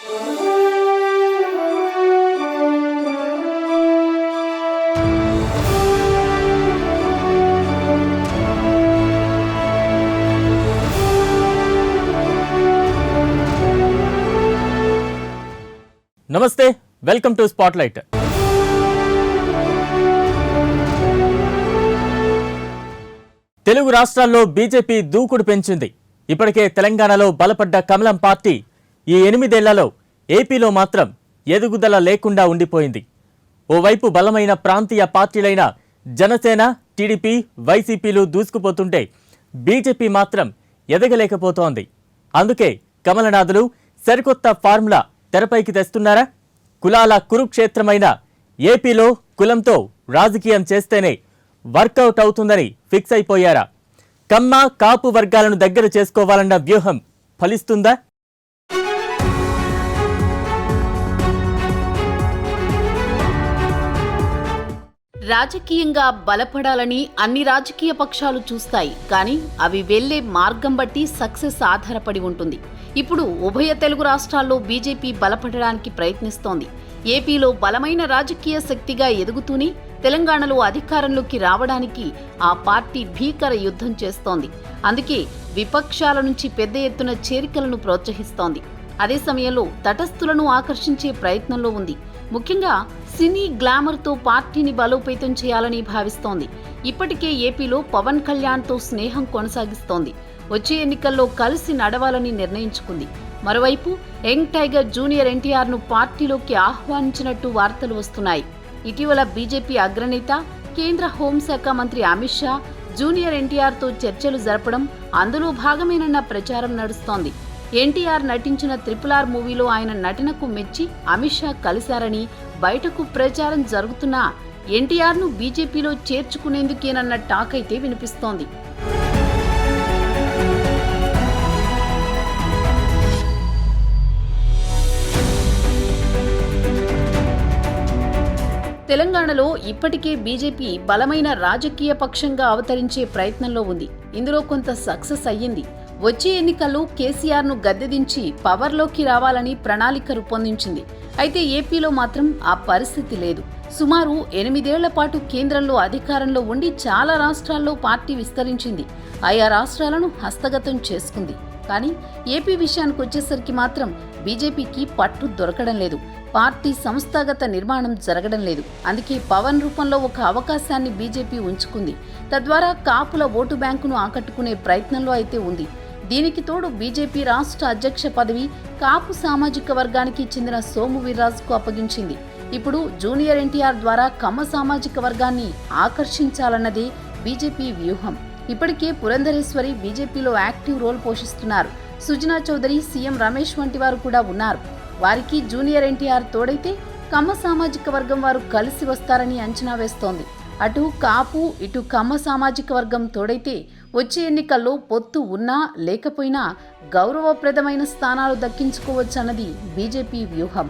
నమస్తే, welcome to spotlight. Telugu రాష్ట్రాల్లో BJP దూకుడు పెంచింది. ఇప్పటికే తెలంగాణలో బలపడ్డ కమలం పార్టీ ఈ 8 ఏళ్లలో ఏపీలో మాత్రం ఎదుగుదల లేకుండా ఉండిపోయింది. ఓవైపు బలమైన ప్రాంతీయ పార్టీలైన జనసేన, టీడీపీ, వైసీపీలు దూసుకుపోతుంటే బీజేపీ మాత్రం ఎదగలేకపోతోంది. అందుకే కమలనాథులు సరికొత్త ఫార్ములా తెరపైకి తెస్తున్నారా? కులాల కురుక్షేత్రమైన ఏపీలో కులంతో రాజకీయం చేస్తేనే వర్కౌట్ అవుతుందని ఫిక్స్ అయిపోయారా? కమ్మ, కాపు వర్గాలను దగ్గర చేసుకోవాలన్న వ్యూహం ఫలిస్తుందా? రాజకీయంగా బలపడాలని అన్ని రాజకీయ పక్షాలు చూస్తాయి, కానీ అవి వెళ్లే మార్గం బట్టి సక్సెస్ ఆధారపడి ఉంటుంది. ఇప్పుడు ఉభయ తెలుగు రాష్ట్రాల్లో బీజేపీ బలపడడానికి ప్రయత్నిస్తోంది. ఏపీలో బలమైన రాజకీయ శక్తిగా ఎదుగుతూనే తెలంగాణలో అధికారంలోకి రావడానికి ఆ పార్టీ భీకర యుద్ధం చేస్తోంది. అందుకే విపక్షాల నుంచి పెద్ద ఎత్తున చేరికలను ప్రోత్సహిస్తోంది. అదే సమయంలో తటస్థులను ఆకర్షించే ప్రయత్నంలో ఉంది. ముఖ్యంగా సినీ గ్లామర్తో పార్టీని బలోపేతం చేయాలని భావిస్తోంది. ఇప్పటికే ఏపీలో పవన్ కళ్యాణ్తో స్నేహం కొనసాగిస్తోంది. వచ్చే ఎన్నికల్లో కలిసి నడవాలని నిర్ణయించుకుంది. మరోవైపు యంగ్ టైగర్ జూనియర్ ఎన్టీఆర్ను పార్టీలోకి ఆహ్వానించినట్టు వార్తలు వస్తున్నాయి. ఇటీవల బీజేపీ అగ్రనేత, కేంద్ర హోంశాఖ మంత్రి అమిత్ షా జూనియర్ ఎన్టీఆర్తో చర్చలు జరపడం అందులో భాగమేనన్న ప్రచారం నడుస్తోంది. ఎన్టీఆర్ నటించిన RRR మూవీలో ఆయన నటనకు మెచ్చి అమిత్ షా కలిశారని బయటకు ప్రచారం జరుగుతున్నా ఎన్టీఆర్ను బీజేపీలో చేర్చుకునేందుకేనన్న టాక్ అయితే వినిపిస్తోంది. తెలంగాణలో ఇప్పటికే బీజేపీ బలమైన రాజకీయ పక్షంగా అవతరించే ప్రయత్నంలో ఉంది. ఇందులో కొంత సక్సెస్ అయ్యింది. వచ్చే ఎన్నికల్లో కేసీఆర్ను గద్దెదించి పవర్లోకి రావాలని ప్రణాళిక రూపొందించింది. అయితే ఏపీలో మాత్రం ఆ పరిస్థితి లేదు. సుమారు 8 ఏళ్ల పాటు కేంద్రంలో అధికారంలో ఉండి చాలా రాష్ట్రాల్లో పార్టీ విస్తరించింది. ఆయా రాష్ట్రాలను హస్తగతం చేసుకుంది. కానీ ఏపీ విషయానికి వచ్చేసరికి మాత్రం బీజేపీకి పట్టు దొరకడం లేదు. పార్టీ సంస్థాగత నిర్మాణం జరగడం లేదు. అందుకే పవన్ రూపంలో ఒక అవకాశాన్ని బీజేపీ ఉంచుకుంది. తద్వారా కాపుల ఓటు బ్యాంకును ఆకట్టుకునే ప్రయత్నంలో అయితే ఉంది. దీనికి తోడు బీజేపీ రాష్ట్ర అధ్యక్ష పదవి కాపు సామాజిక వర్గానికి చెందిన సోము వీర్రాజుకు అప్పగించింది. ఇప్పుడు జూనియర్ ఎన్టీఆర్ ద్వారా కమ్మ సామాజిక వర్గాన్ని ఆకర్షించాలన్నదే బీజేపీ వ్యూహం. ఇప్పటికే పురంధరేశ్వరి బీజేపీలో యాక్టివ్ రోల్ పోషిస్తున్నారు. సుజనా చౌదరి, సీఎం రమేష్ వంటి వారు కూడా ఉన్నారు. వారికి జూనియర్ ఎన్టీఆర్ తోడైతే కమ్మ సామాజిక వర్గం వారు కలిసి వస్తారని అంచనా వేస్తోంది. అటు కాపు, ఇటు కమ్మ సామాజిక వర్గం తోడైతే వచ్చే ఎన్నికల్లో పొత్తు ఉన్నా లేకపోయినా గౌరవప్రదమైన స్థానాలు దక్కించుకోవచ్చన్నది బీజేపీ వ్యూహం.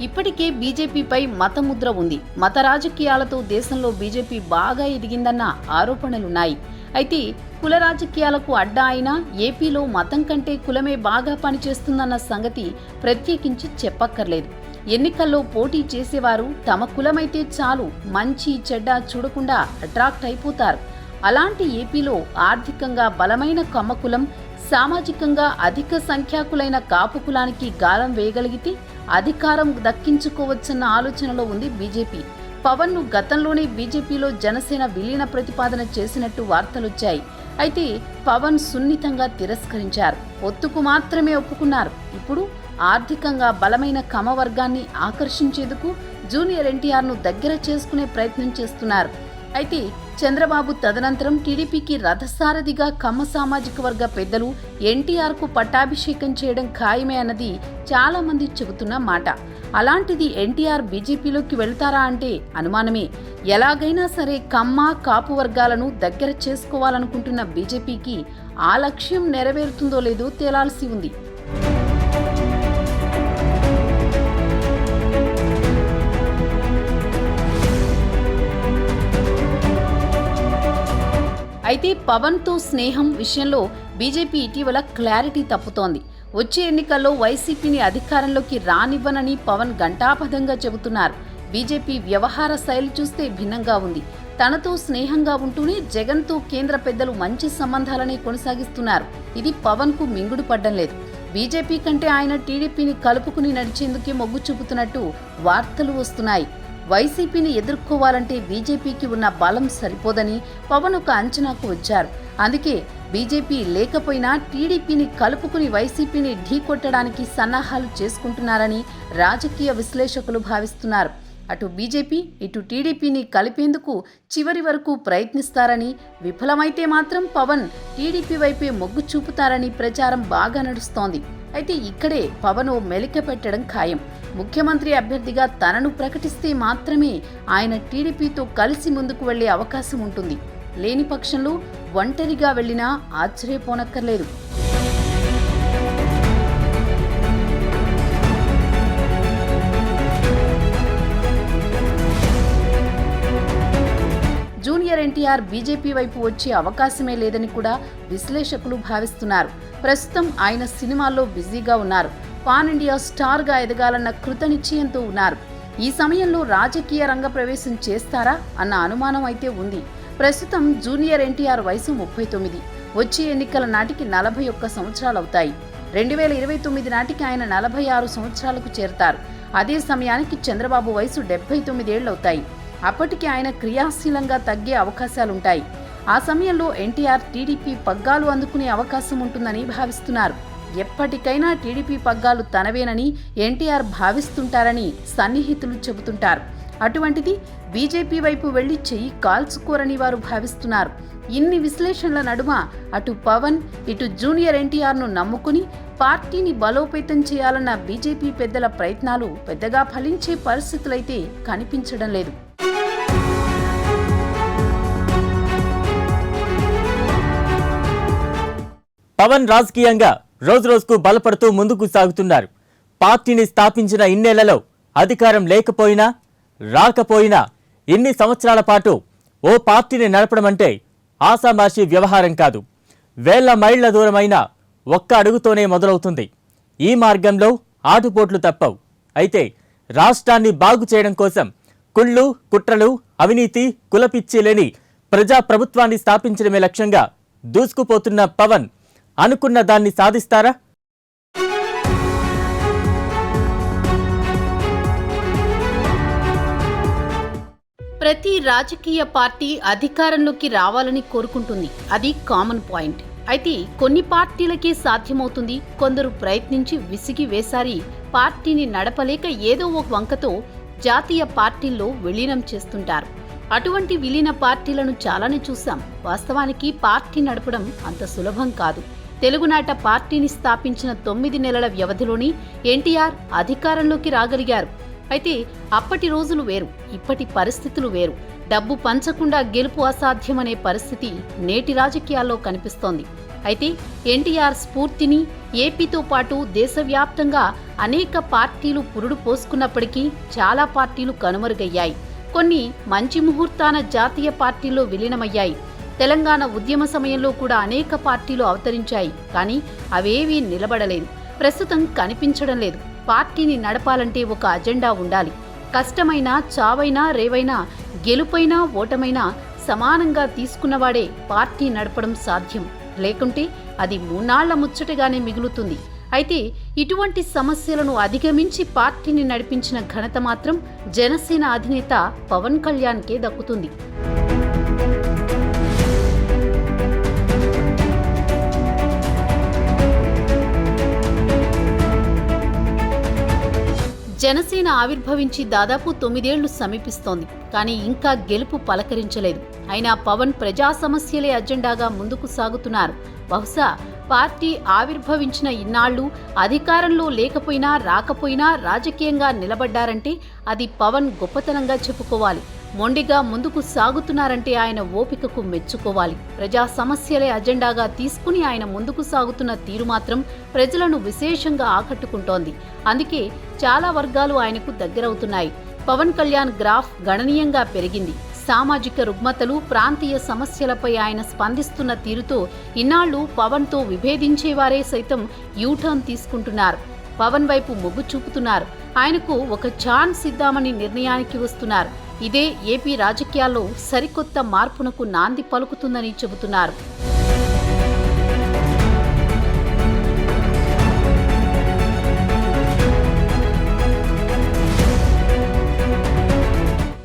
ఇప్పటికే బీజేపీపై మతముద్ర ఉంది. మత రాజకీయాలతో దేశంలో బీజేపీ బాగా ఎదిగిందన్న ఆరోపణలున్నాయి. అయితే కుల రాజకీయాలకు అడ్డా అయినా ఏపీలో మతం కంటే కులమే బాగా పనిచేస్తుందన్న సంగతి ప్రత్యేకించి చెప్పక్కర్లేదు. ఎన్నికల్లో పోటీ చేసేవారు తమ కులమైతే చాలు, మంచి చెడ్డ చూడకుండా అట్రాక్ట్ అయిపోతారు. అలాంటి ఏపీలో ఆర్థికంగా బలమైన కమ్మ కులం, సామాజికంగా అధిక సంఖ్యాకులైన కాపు కులానికి గాలం వేయగలిగితే అధికారం దక్కించుకోవచ్చన్న ఆలోచనలో ఉంది బీజేపీ. పవన్ను గతంలోనే బీజేపీలో జనసేన విలీన ప్రతిపాదన చేసినట్టు వార్తలొచ్చాయి. అయితే పవన్ సున్నితంగా తిరస్కరించారు. పొత్తుకు మాత్రమే ఒప్పుకున్నారు. ఇప్పుడు ఆర్థికంగా బలమైన కమ్మ వర్గాన్ని ఆకర్షించేందుకు జూనియర్ ఎన్టీఆర్ను దగ్గర చేసుకునే ప్రయత్నం చేస్తున్నారు. అయితే చంద్రబాబు తదనంతరం టీడీపీకి రథసారథిగా కమ్మ సామాజిక వర్గ పెద్దలు ఎన్టీఆర్కు పట్టాభిషేకం చేయడం ఖాయమే అన్నది చాలా మంది చెబుతున్న మాట. అలాంటిది ఎన్టీఆర్ బీజేపీలోకి వెళ్తారా అంటే అనుమానమే. ఎలాగైనా సరే కమ్మ, కాపు వర్గాలను దగ్గర చేసుకోవాలనుకుంటున్న బీజేపీకి ఆ లక్ష్యం నెరవేరుతుందో లేదో తేలాల్సి ఉంది. అయితే పవన్తో స్నేహం విషయంలో బీజేపీ ఇటీవల క్లారిటీ తప్పుతోంది. వచ్చే ఎన్నికల్లో వైసీపీని అధికారంలోకి రానివ్వనని పవన్ ఘంటాపథంగా చెబుతున్నారు. బీజేపీ వ్యవహార శైలి చూస్తే భిన్నంగా ఉంది. తనతో స్నేహంగా ఉంటూనే జగన్తో కేంద్ర పెద్దలు మంచి సంబంధాలనే కొనసాగిస్తున్నారు. ఇది పవన్కు మింగుడు పడ్డం లేదు. బీజేపీ కంటే ఆయన టీడీపీని కలుపుకుని నడిచేందుకే మొగ్గు చూపుతున్నట్టు వార్తలు వస్తున్నాయి. వైసీపీని ఎదుర్కోవాలంటే బీజేపీకి ఉన్న బలం సరిపోదని పవన్ ఒక అంచనాకు వచ్చారు. అందుకే బీజేపీ లేకపోయినా టీడీపీని కలుపుకుని వైసీపీని ఢీకొట్టడానికి సన్నాహాలు చేసుకుంటున్నారని రాజకీయ విశ్లేషకులు భావిస్తున్నారు. అటు బీజేపీ ఇటు టీడీపీని కలిపేందుకు చివరి వరకు ప్రయత్నిస్తారని, విఫలమైతే మాత్రం పవన్ టీడీపీ వైపే మొగ్గు చూపుతారని ప్రచారం బాగా నడుస్తోంది. అయితే ఇక్కడే పవన్ ఓ మెలిక పెట్టడం ఖాయం. ముఖ్యమంత్రి అభ్యర్థిగా తనను ప్రకటిస్తే మాత్రమే ఆయన టీడీపీతో కలిసి ముందుకు వెళ్లే అవకాశం ఉంటుంది. లేని పక్షంలో ఒంటరిగా వెళ్లినా ఆశ్చర్యపోనక్కర్లేదు. జూనియర్ ఎన్టీఆర్ బీజేపీ వైపు వచ్చే అవకాశమే లేదని కూడా విశ్లేషకులు భావిస్తున్నారు. ప్రస్తుతం ఆయన సినిమాల్లో బిజీగా ఉన్నారు. పాన్ ఇండియా స్టార్గా ఎదగాలన్న కృతనిశ్చయంతో ఉన్నారు. ఈ సమయంలో రాజకీయ రంగ ప్రవేశం చేస్తారా అన్న అనుమానం అయితే ఉంది. ప్రస్తుతం జూనియర్ ఎన్టీఆర్ వయసు 39. వచ్చే ఎన్నికల నాటికి 41 సంవత్సరాలవుతాయి. 2029 నాటికి ఆయన 46 సంవత్సరాలకు చేరతారు. అదే సమయానికి చంద్రబాబు వయసు 79 ఏళ్లవుతాయి. అప్పటికి ఆయన క్రియాశీలంగా తగ్గే అవకాశాలుంటాయి. ఆ సమయంలో ఎన్టీఆర్ టీడీపీ పగ్గాలు అందుకునే అవకాశం ఉంటుందని భావిస్తున్నారు. ఎప్పటికైనా టీడీపీ పగ్గాలు తనవేనని ఎన్టీఆర్ భావిస్తుంటారని సన్నిహితులు చెబుతుంటారు. అటువంటిది బీజేపీ వైపు వెళ్లి చెయ్యి కాల్చుకోరని వారు భావిస్తున్నారు. ఇన్ని విశ్లేషణల నడుమ అటు పవన్ ఇటు జూనియర్ ఎన్టీఆర్ను నమ్ముకుని పార్టీని బలోపేతం చేయాలన్న బీజేపీ పెద్దల ప్రయత్నాలు పెద్దగా ఫలించే పరిస్థితులైతే కనిపించడం లేదు. పవన్ రాజకీయంగా రోజురోజుకు బలపడుతూ ముందుకు సాగుతున్నారు. పార్టీని స్థాపించిన ఇన్నేళ్లలో అధికారం లేకపోయినా రాకపోయినా ఇన్ని సంవత్సరాల పాటు ఓ పార్టీని నడపడం అంటే ఆషామాషీ వ్యవహారం కాదు. వేల మైళ్ల దూరమైన ఒక్క అడుగుతోనే మొదలవుతుంది. ఈ మార్గంలో ఆటుపోట్లు తప్పవు. అయితే రాష్ట్రాన్ని బాగు చేయడం కోసం కుళ్ళు, కుట్రలు, అవినీతి, కులపిచ్చి లేని ప్రజాప్రభుత్వాన్ని స్థాపించడమే లక్ష్యంగా దూసుకుపోతున్న పవన్ అనుకున్న దాన్ని సాధిస్తారా? ప్రతి రాజకీయ పార్టీ అధికారంలోకి రావాలని కోరుకుంటుంది. అది కామన్ పాయింట్. అయితే కొన్ని పార్టీలకే సాధ్యమవుతుంది. కొందరు ప్రయత్నించి విసిగి వేసారి పార్టీని నడపలేక ఏదో ఒక వంకతో జాతీయ పార్టీల్లో విలీనం చేస్తుంటారు. అటువంటి విలీన పార్టీలను చాలానే చూశాం. వాస్తవానికి పార్టీ నడపడం అంత సులభం కాదు. తెలుగునాట పార్టీని స్థాపించిన 9 నెలల వ్యవధిలోని ఎన్టీఆర్ అధికారంలోకి రాగలిగారు. అయితే అప్పటి రోజులు వేరు, ఇప్పటి పరిస్థితులు వేరు. డబ్బు పంచకుండా గెలుపు అసాధ్యమనే పరిస్థితి నేటి రాజకీయాల్లో కనిపిస్తోంది. అయితే ఎన్టీఆర్ స్ఫూర్తిని ఏపీతో పాటు దేశవ్యాప్తంగా అనేక పార్టీలు పురుడు పోసుకున్నప్పటికీ చాలా పార్టీలు కనుమరుగయ్యాయి. కొన్ని మంచి ముహూర్తాన జాతీయ పార్టీల్లో విలీనమయ్యాయి. తెలంగాణ ఉద్యమ సమయంలో కూడా అనేక పార్టీలు అవతరించాయి. కానీ అవేవీ నిలబడలేదు, ప్రస్తుతం కనిపించడం లేదు. పార్టీని నడపాలంటే ఒక అజెండా ఉండాలి. కష్టమైనా, చావైనా, రేవైనా, గెలుపైనా, ఓటమైనా సమానంగా తీసుకున్నవాడే పార్టీ నడపడం సాధ్యం. లేకుంటే అది మూనాళ్ల ముచ్చటగానే మిగులుతుంది. అయితే ఇటువంటి సమస్యలను అధిగమించి పార్టీని నడిపించిన ఘనత మాత్రం జనసేన అధినేత పవన్ కళ్యాణ్కే దక్కుతుంది. జనసేన ఆవిర్భవించి దాదాపు 9 ఏళ్లు సమీపిస్తోంది. కానీ ఇంకా గెలుపు పలకరించలేదు. అయినా పవన్ ప్రజా సమస్యలే అజెండాగా ముందుకు సాగుతున్నారు. బహుశా పార్టీ ఆవిర్భవించిన ఇన్నాళ్లు అధికారంలో లేకపోయినా రాకపోయినా రాజకీయంగా నిలబడ్డారంటే అది పవన్ గొప్పతనంగా చెప్పుకోవాలి. మొండిగా ముందుకు సాగుతున్నారంటే ఆయన ఓపికకు మెచ్చుకోవాలి. ప్రజా సమస్యలే అజెండాగా తీసుకుని ఆయన ముందుకు సాగుతున్న తీరు మాత్రం ప్రజలను విశేషంగా ఆకట్టుకుంటోంది. అందుకే చాలా వర్గాలు ఆయనకు దగ్గరవుతున్నాయి. పవన్ కళ్యాణ్ గ్రాఫ్ గణనీయంగా పెరిగింది. సామాజిక రుగ్మతలు, ప్రాంతీయ సమస్యలపై ఆయన స్పందిస్తున్న తీరుతో ఇన్నాళ్లు పవన్తో విభేదించేవారే సైతం యూటర్న్ తీసుకుంటున్నారు. పవన్ వైపు మొగ్గు చూపుతున్నారు. ఆయనకు ఒక ఛాన్స్ ఇద్దామని నిర్ణయానికి వస్తున్నారు. ఇదే ఏపీ రాజకీయాల్లో సరికొత్త మార్పునకు నాంది పలుకుతుందని చెబుతున్నారు.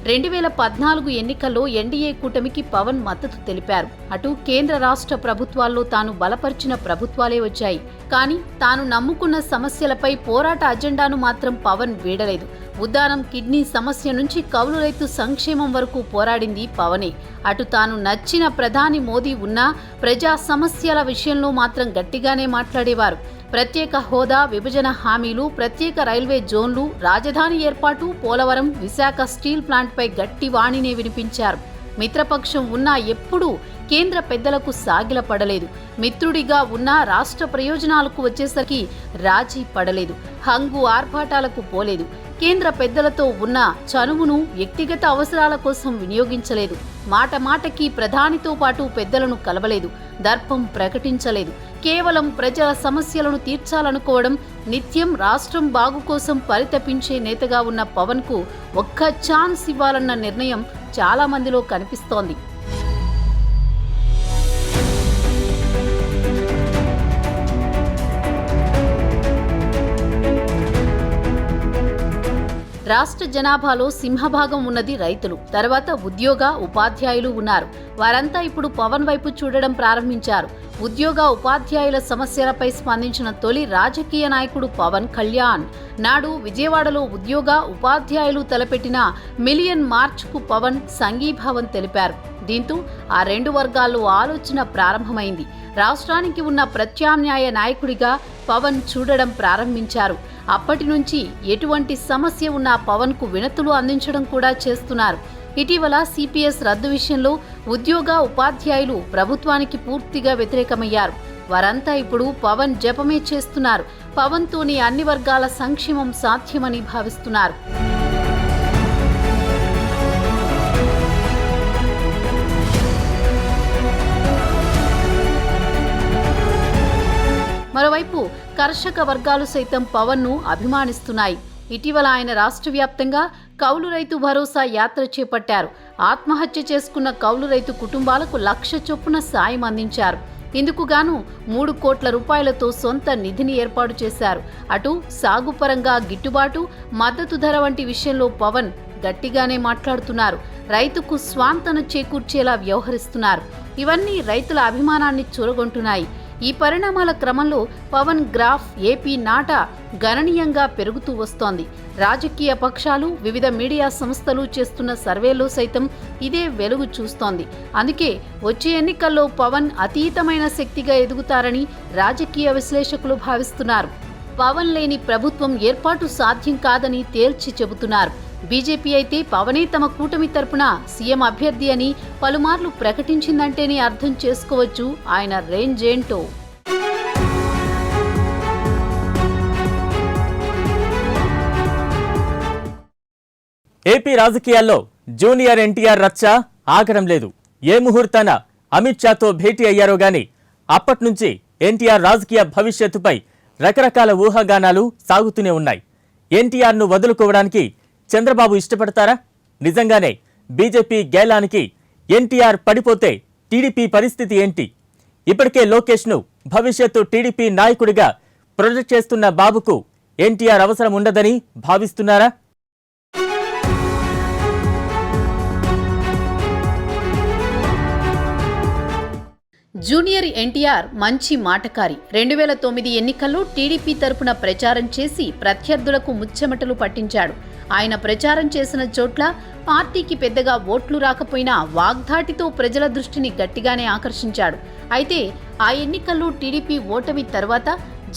రెండు 2014 ఎన్నికల్లో ఎన్డీఏ కూటమికి పవన్ మద్దతు తెలిపారు. అటు కేంద్ర రాష్ట్ర ప్రభుత్వాల్లో తాను బలపరిచిన ప్రభుత్వాలే వచ్చాయి. కానీ తాను నమ్ముకున్న సమస్యలపై పోరాట అజెండాను మాత్రం పవన్ వీడలేదు. ఉద్దానం కిడ్నీ సమస్య నుంచి కౌలు రైతు సంక్షేమం వరకు పోరాడింది పవనే. అటు తాను నచ్చిన ప్రధాని మోదీ ఉన్నా ప్రజా సమస్యల విషయంలో మాత్రం గట్టిగానే మాట్లాడేవారు. ప్రత్యేక హోదా, విభజన హామీలు, ప్రత్యేక రైల్వే జోన్లు, రాజధాని ఏర్పాటు, పోలవరం, విశాఖ స్టీల్ ప్లాంట్పై గట్టి వాణినే వినిపించారు. మిత్రపక్షం ఉన్నా ఎప్పుడూ కేంద్ర పెద్దలకు సాగిలపడలేదు. మిత్రుడిగా ఉన్నా రాష్ట్ర ప్రయోజనాలకు వచ్చేసరికి రాజీ పడలేదు. హంగు ఆర్భాటాలకు పోలేదు. కేంద్ర పెద్దలతో ఉన్న చనువును వ్యక్తిగత అవసరాల కోసం వినియోగించలేదు. మాట మాటకి ప్రధానితో పాటు పెద్దలను కలవలేదు. దర్పం ప్రకటించలేదు. కేవలం ప్రజల సమస్యలను తీర్చాలనుకోవడం, నిత్యం రాష్ట్రం బాగు కోసం పరితపించే నేతగా ఉన్న పవన్కు ఒక్క ఛాన్స్ ఇవ్వాలన్న నిర్ణయం చాలా మందిలో కనిపిస్తోంది. రాష్ట్ర జనాభాలో సింహభాగం ఉన్నది రైతులు. తర్వాత ఉద్యోగ, ఉపాధ్యాయులు ఉన్నారు. వారంతా ఇప్పుడు పవన్ వైపు చూడడం ప్రారంభించారు. ఉద్యోగ, ఉపాధ్యాయుల సమస్యలపై స్పందించిన తొలి రాజకీయ నాయకుడు పవన్ కళ్యాణ్. నాడు విజయవాడలో ఉద్యోగ, ఉపాధ్యాయులు తలపెట్టిన మిలియన్ మార్చ్కు పవన్ సంఘీభావం తెలిపారు. దీంతో ఆ రెండు వర్గాల్లో ఆలోచన ప్రారంభమైంది. రాష్ట్రానికి ఉన్న ప్రత్యామ్నాయ నాయకుడిగా పవన్ చూడడం ప్రారంభించారు. అప్పటి నుంచి ఎటువంటి సమస్య ఉన్నా పవన్కు వినతులు అందించడం కూడా చేస్తున్నారు. ఇటీవల సిపిఎస్ రద్దు విషయంలో ఉద్యోగ, ఉపాధ్యాయులు ప్రభుత్వానికి పూర్తిగా వ్యతిరేకమయ్యారు. వారంతా ఇప్పుడు పవన్ జపమే చేస్తున్నారు. పవన్తోనే అన్ని వర్గాల సంక్షేమం సాధ్యమని భావిస్తున్నారు. మరోవైపు కర్షక వర్గాలు సైతం పవన్ను అభిమానిస్తున్నాయి. ఇటీవల ఆయన రాష్ట్ర వ్యాప్తంగా కౌలు రైతు భరోసా యాత్ర చేపట్టారు. ఆత్మహత్య చేసుకున్న కౌలు రైతు కుటుంబాలకు 1,00,000 చొప్పున సాయం అందించారు. ఇందుకు గాను 3 కోట్ల రూపాయలతో సొంత నిధిని ఏర్పాటు చేశారు. అటు సాగుపరంగా గిట్టుబాటు, మద్దతు ధర వంటి విషయంలో పవన్ గట్టిగానే మాట్లాడుతున్నారు. రైతుకు స్వాంతన చేకూర్చేలా వ్యవహరిస్తున్నారు. ఇవన్నీ రైతుల అభిమానాన్ని చూరగొంటున్నాయి. ఈ పరిణామాల క్రమంలో పవన్ గ్రాఫ్ ఏపీ నాట గణనీయంగా పెరుగుతూ వస్తోంది. రాజకీయ పక్షాలు, వివిధ మీడియా సంస్థలు చేస్తున్న సర్వేలో సైతం ఇదే వెలుగు చూస్తోంది. అందుకే వచ్చే ఎన్నికల్లో పవన్ అతీతమైన శక్తిగా ఎదుగుతారని రాజకీయ విశ్లేషకులు భావిస్తున్నారు. పవన్ లేని ప్రభుత్వం ఏర్పాటు సాధ్యం కాదని తేల్చి చెబుతున్నారు. బీజేపీ అయితే పవనే తమ కూటమి తరపున సీఎం అభ్యర్థి అని పలుమార్లు ప్రకటించిందంటేనే అర్థం చేసుకోవచ్చు ఆయన రేంజ్ ఏంటో. ఏపీ రాజకీయాల్లో జూనియర్ ఎన్టీఆర్ రచ్చ ఆగడం లేదు. ఏ ముహూర్తాన అమిత్ షాతో భేటీ అయ్యారో గాని అప్పట్నుంచి ఎన్టీఆర్ రాజకీయ భవిష్యత్తుపై రకరకాల ఊహాగానాలు సాగుతూనే ఉన్నాయి. ఎన్టీఆర్ను వదులుకోవడానికి చంద్రబాబు ఇష్టపడతారా? నిజంగానే బీజేపీ గేలానికి ఎన్టీఆర్ పడిపోతే టీడీపీ పరిస్థితి ఏంటి? ఇప్పటికే లోకేష్ను భవిష్యత్తు టీడీపీ నాయకుడిగా ప్రొజెక్ట్ చేస్తున్న బాబుకు ఎన్టీఆర్ అవసరం ఉండదని భావిస్తున్నారా? జూనియర్ ఎన్టీఆర్ మంచి మాటకారి. 2009 ఎన్నికల్లో టీడీపీ తరపున ప్రచారం చేసి ప్రత్యర్థులకు ముచ్చెమటలు పట్టించాడు. ఆయన ప్రచారం చేసిన చోట్ల పార్టీకి పెద్దగా ఓట్లు రాకపోయినా వాగ్ధాటితో ప్రజల దృష్టిని గట్టిగానే ఆకర్షించాడు. అయితే ఆ ఎన్నికల్లో టీడీపీ ఓటమి తర్వాత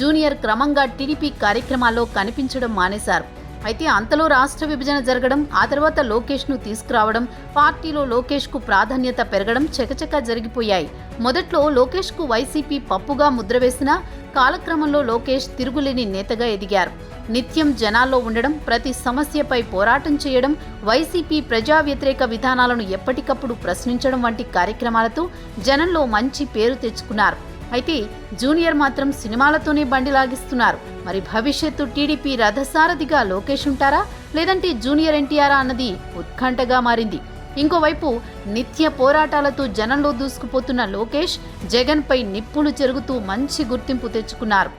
జూనియర్ క్రమంగా టీడీపీ కార్యక్రమాల్లో కనిపించడం మానేశారు. అయితే అంతలో రాష్ట్ర విభజన జరగడం, ఆ తర్వాత లోకేష్ను తీసుకురావడం, పార్టీలో లోకేష్కు ప్రాధాన్యత పెరగడం చకచకా జరిగిపోయాయి. మొదట్లో లోకేష్కు వైసీపీ పప్పుగా ముద్ర వేసినా కాలక్రమంలో లోకేష్ తిరుగులేని నేతగా ఎదిగారు. నిత్యం జనాల్లో ఉండడం, ప్రతి సమస్యపై పోరాటం చేయడం, వైసీపీ ప్రజా వ్యతిరేక విధానాలను ఎప్పటికప్పుడు ప్రశ్నించడం వంటి కార్యక్రమాలతో జనంలో మంచి పేరు తెచ్చుకున్నారు. అయితే జూనియర్ మాత్రం సినిమాలతోనే బండి లాగిస్తున్నారు. మరి భవిష్యత్తు టీడీపీ రథసారథిగా లోకేష్ ఉంటారా, లేదంటే జూనియర్ ఎన్టీఆరా అన్నది ఉత్కంఠగా మారింది. ఇంకోవైపు నిత్య పోరాటాలతో జనంలో దూసుకుపోతున్న లోకేష్ జగన్పై నిప్పులు చెరుగుతూ మంచి గుర్తింపు తెచ్చుకున్నారు.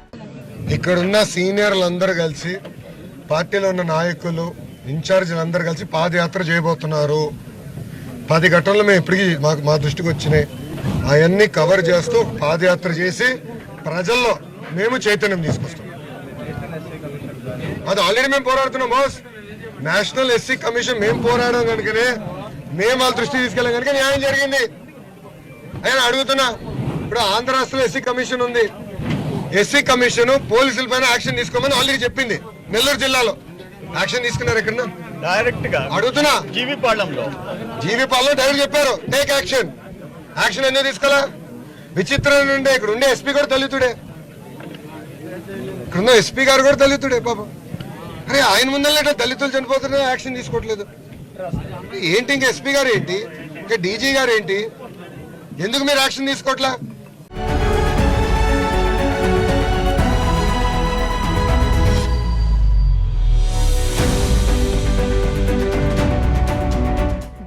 ఇక్కడున్న సీనియర్లందరూ కలిసి, పార్టీలో ఉన్న నాయకులు, ఇన్ఛార్జీలందరూ కలిసి పాదయాత్ర చేయబోతున్నారు. 10 ఘటనలు మేము ఇప్పటికీ మా దృష్టికి వచ్చినాయి. అవన్నీ కవర్ చేస్తూ పాదయాత్ర చేసి ప్రజల్లో మేము చైతన్యం తీసుకొస్తాం. అది ఆల్రెడీ మేము పోరాడుతున్నాం బాస్. నేషనల్ ఎస్సీ కమిషన్ మేము పోరాడడం కనుకనే, మేము వాళ్ళ దృష్టి తీసుకెళ్ళాం కనుక న్యాయం జరిగింది. ఆయన అడుగుతున్నా, ఇప్పుడు ఆంధ్ర రాష్ట్రంలో ఎస్సీ కమిషన్ ఉంది. ఎస్సీ కమిషన్ పోలీసుల పైన యాక్షన్ తీసుకోమని ఆల్రెడీ చెప్పింది. నెల్లూరు జిల్లాలో యాక్షన్ తీసుకున్నారు. ఎక్కడ డైరెక్ట్ గా అడుగుతున్నా, జీవీపాలెంలో డైరెక్ట్ చెప్పారు టేక్ యాక్షన్. యాక్షన్ ఎందుకు తీసుకోవాలా? విచిత్రం ఉండే, ఇక్కడ ఉండే ఎస్పీ కూడా దళితుడే, ఇక్కడున్న ఎస్పీ గారు కూడా దళితుడే పాపం. అరే ఆయన ముందర దళితులు చనిపోతున్నా యాక్షన్ తీసుకోవట్లేదు ఏంటి? ఇంకా ఎస్పీ గారు ఏంటి, ఇంకా డీజీ గారు ఏంటి, ఎందుకు మీరు యాక్షన్ తీసుకోవట్లా?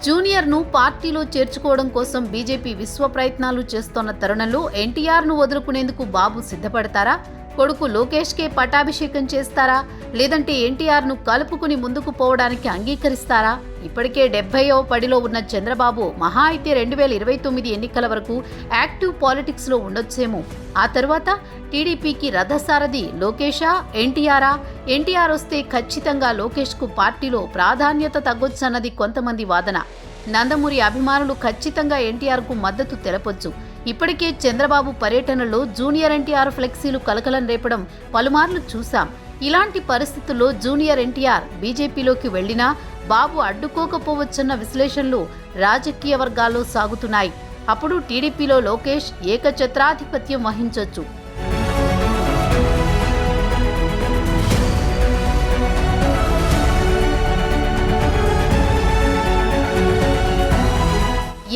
జూనియర్ను పార్టీలో చేర్చుకోవడం కోసం బీజేపీ విశ్వ ప్రయత్నాలు చేస్తోన్న తరుణంలో ఎన్టీఆర్ను వదులుకునేందుకు బాబు సిద్ధపడతారా? కొడుకు లోకేష్కే పట్టాభిషేకం చేస్తారా, లేదంటే ఎన్టీఆర్ను కలుపుకుని ముందుకు పోవడానికి అంగీకరిస్తారా? ఇప్పటికే 70వ పడిలో ఉన్న చంద్రబాబు మహా అయితే 2029 ఎన్నికల వరకు యాక్టివ్ పాలిటిక్స్లో ఉండొచ్చేమో. ఆ తర్వాత టీడీపీకి రథసారథి లోకేషా, ఎన్టీఆరా? ఎన్టీఆర్ వస్తే ఖచ్చితంగా లోకేష్కు పార్టీలో ప్రాధాన్యత తగ్గొచ్చన్నది కొంతమంది వాదన. నందమూరి అభిమానులు ఖచ్చితంగా ఎన్టీఆర్కు మద్దతు తెలపొచ్చు. ఇప్పటికే చంద్రబాబు పర్యటనలో జూనియర్ ఎన్టీఆర్ ఫ్లెక్సీలు కలకలం రేపడం పలుమార్లు చూశాం. ఇలాంటి పరిస్థితుల్లో జూనియర్ ఎన్టీఆర్ బీజేపీలోకి వెళ్లినా బాబు అడ్డుకోకపోవచ్చన్న విశ్లేషణలు రాజకీయ వర్గాల్లో సాగుతున్నాయి. అప్పుడు టీడీపీలో లోకేష్ ఏకఛత్రాధిపత్యం వహించొచ్చు.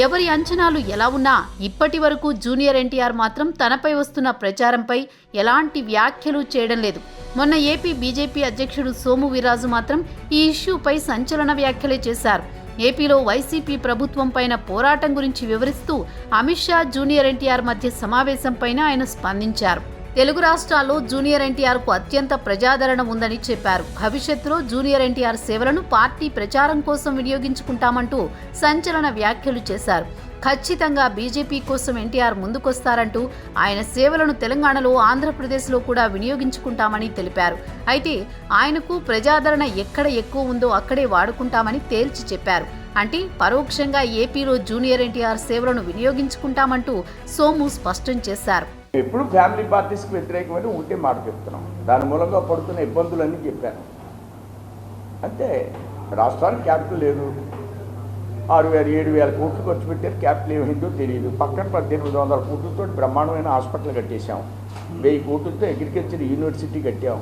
ఎవరి అంచనాలు ఎలా ఉన్నా ఇప్పటి వరకు జూనియర్ ఎన్టీఆర్ మాత్రం తనపై వస్తున్న ప్రచారంపై ఎలాంటి వ్యాఖ్యలు చేయడం లేదు. మొన్న ఏపీ బీజేపీ అధ్యక్షుడు సోము వీర్రాజు మాత్రం ఈ ఇష్యూపై సంచలన వ్యాఖ్యలే చేశారు. ఏపీలో వైసీపీ ప్రభుత్వం పైన పోరాటం గురించి వివరిస్తూ అమిత్ షా, జూనియర్ ఎన్టీఆర్ మధ్య సమావేశంపైన ఆయన స్పందించారు. తెలుగు రాష్ట్రాల్లో జూనియర్ ఎన్టీఆర్కు అత్యంత ప్రజాదరణ ఉందని చెప్పారు. భవిష్యత్తులో జూనియర్ ఎన్టీఆర్ సేవలను పార్టీ ప్రచారం కోసం వినియోగించుకుంటామంటూ సంచలన వ్యాఖ్యలు చేశారు. ఖచ్చితంగా బీజేపీ కోసం ఎన్టీఆర్ ముందుకొస్తారంటూ ఆయన సేవలను తెలంగాణలో, ఆంధ్రప్రదేశ్లో కూడా వినియోగించుకుంటామని తెలిపారు. అయితే ఆయనకు ప్రజాదరణ ఎక్కడ ఎక్కువ ఉందో అక్కడే వాడుకుంటామని తేల్చి చెప్పారు. అంటే పరోక్షంగా ఏపీలో జూనియర్ ఎన్టీఆర్ సేవలను వినియోగించుకుంటామంటూ సోము స్పష్టం చేశారు. ఎప్పుడు ఫ్యామిలీ పార్టీస్కి వ్యతిరేకమని ఉంటే మాట చెప్తున్నాం. దాని మూలంగా పడుతున్న ఇబ్బందులన్నీ చెప్పాను. అంటే రాష్ట్రానికి క్యాపిటల్ లేదు, 6,000-7,000 కోట్లు ఖర్చు పెట్టారు. క్యాపిటల్ ఏమైందో తెలియదు. పక్కన 1,800 కోట్లతో బ్రహ్మాండమైన హాస్పిటల్ కట్టేశాం. 1000 కోట్లతో అగ్రికల్చర్ యూనివర్సిటీ కట్టాం.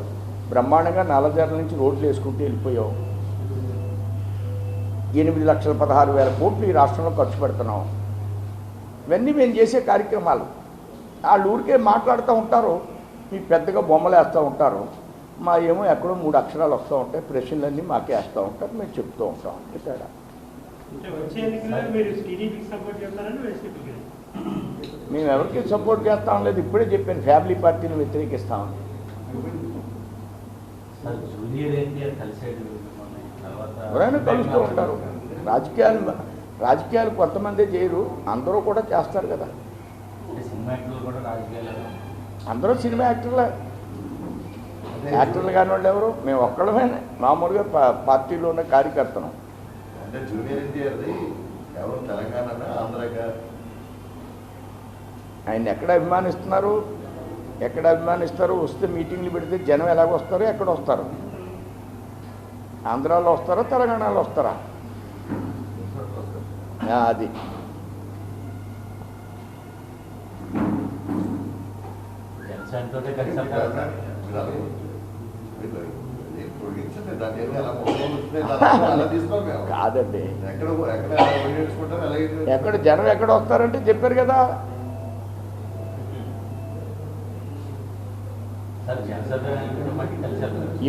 బ్రహ్మాండంగా నల్లజర్ల నుంచి రోడ్లు వేసుకుంటూ వెళ్ళిపోయాం. 8,16,000 కోట్లు ఈ రాష్ట్రంలో ఖర్చు పెడుతున్నాం. ఇవన్నీ మేము చేసే కార్యక్రమాలు. వాళ్ళు ఊరికే మాట్లాడుతూ ఉంటారు, మీకు పెద్దగా బొమ్మలు వేస్తూ ఉంటారు. మా ఏమో ఎక్కడో 3 అక్షరాలు వస్తూ ఉంటాయి, ప్రశ్నలన్నీ మాకే వేస్తూ ఉంటారు, మేము చెప్తూ ఉంటాం. తేడా మేము ఎవరికి సపోర్ట్ చేస్తాం లేదు. ఇప్పుడే చెప్పాను, ఫ్యామిలీ పార్టీని వ్యతిరేకిస్తామని. ఎవరైనా కలుస్తూ ఉంటారు. రాజకీయాలు కొంతమందే చేయరు, అందరూ కూడా చేస్తారు కదా. అందరూ సినిమా యాక్టర్లు కాని వాళ్ళు ఎవరు? మేము ఒక్కడమే మామూలుగా పార్టీలో ఉన్న కార్యకర్తను. ఆయన ఎక్కడ అభిమానిస్తారు? వస్తే మీటింగ్లు పెడితే జనం ఎలాగ వస్తారు, ఎక్కడ వస్తారు? ఆంధ్రాలో వస్తారా తెలంగాణలో వస్తారా? అది కాదండి. ఎక్కడ జనం ఎక్కడ వస్తారంటే చెప్పారు కదా.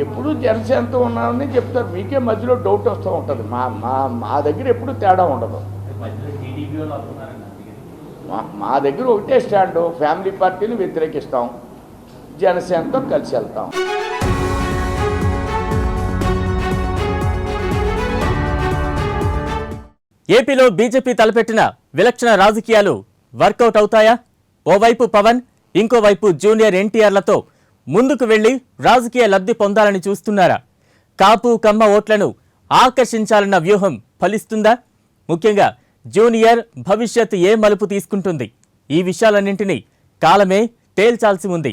ఎప్పుడు జనసేనతో ఉన్నారని చెప్తారు. మీకే మధ్యలో డౌట్ వస్తూ ఉంటుంది. మా దగ్గర ఎప్పుడు తేడా ఉండదు. మా దగ్గర ఒకటే స్టాండు, ఫ్యామిలీ పార్టీని వ్యతిరేకిస్తాం, జనసేనతో కలిసి వెళ్తాం. ఏపీలో బీజేపీ తలపెట్టిన విలక్షణ రాజకీయాలు వర్కౌట్ అవుతాయా? ఓవైపు పవన్, ఇంకోవైపు జూనియర్ ఎన్టీఆర్లతో ముందుకు వెళ్లి రాజకీయ లబ్ధి పొందాలని చూస్తున్నారా? కాపు కమ్మ ఓట్లను ఆకర్షించాలన్న వ్యూహం ఫలిస్తుందా? ముఖ్యంగా జూనియర్ భవిష్యత్ ఏ మలుపు తీసుకుంటుంది? ఈ విషయాలన్నింటినీ కాలమే తేల్చాల్సి ఉంది.